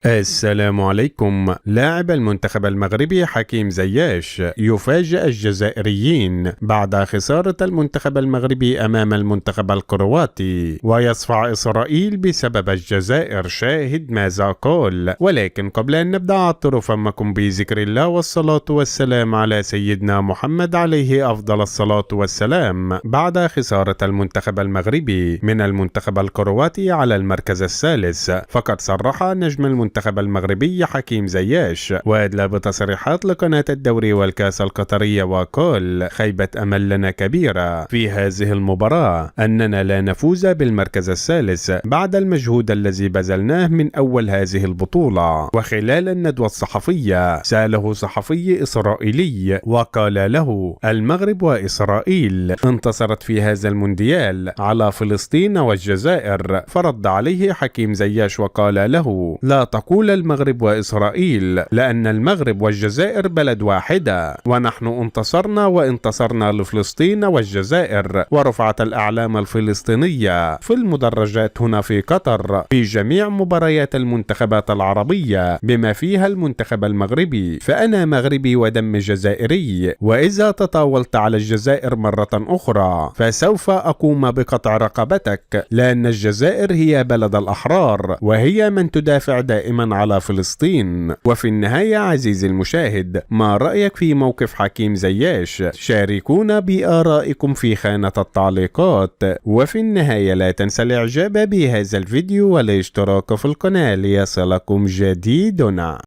السلام عليكم. لاعب المنتخب المغربي حكيم زياش يفاجئ الجزائريين بعد خسارة المنتخب المغربي أمام المنتخب الكرواتي، ويصفع إسرائيل بسبب الجزائر. شاهد ماذا قال. ولكن قبل أن نبدأ عطروا فمكم بذكر الله والصلاة والسلام على سيدنا محمد عليه أفضل الصلاة والسلام. بعد خسارة المنتخب المغربي من المنتخب الكرواتي على المركز الثالث، فقد صرح نجم المنتخب المغربي حكيم زياش وأدلى بتصريحات لقناة الدوري والكاس القطرية، وقال: خيبة أمل لنا كبيرة في هذه المباراة أننا لا نفوز بالمركز الثالث بعد المجهود الذي بذلناه من أول هذه البطولة. وخلال الندوة الصحفية سأله صحفي إسرائيلي وقال له: المغرب وإسرائيل انتصرت في هذا المونديال على فلسطين والجزائر. فرد عليه حكيم زياش وقال له: لا تقول المغرب وإسرائيل، لأن المغرب والجزائر بلد واحدة، ونحن انتصرنا لفلسطين والجزائر، ورفعت الأعلام الفلسطينية في المدرجات هنا في قطر في جميع مباريات المنتخبات العربية بما فيها المنتخب المغربي، فأنا مغربي ودم جزائري، وإذا تطاولت على الجزائر مرة أخرى فسوف أقوم بقطع رقبتك، لأن الجزائر هي بلد الأحرار وهي من تدافع دائما على فلسطين. وفي النهاية عزيزي المشاهد، ما رأيك في موقف حكيم زياش؟ شاركونا بآرائكم في خانة التعليقات، وفي النهاية لا تنسى الإعجاب بهذا الفيديو والاشتراك في القناة ليصلكم جديدنا.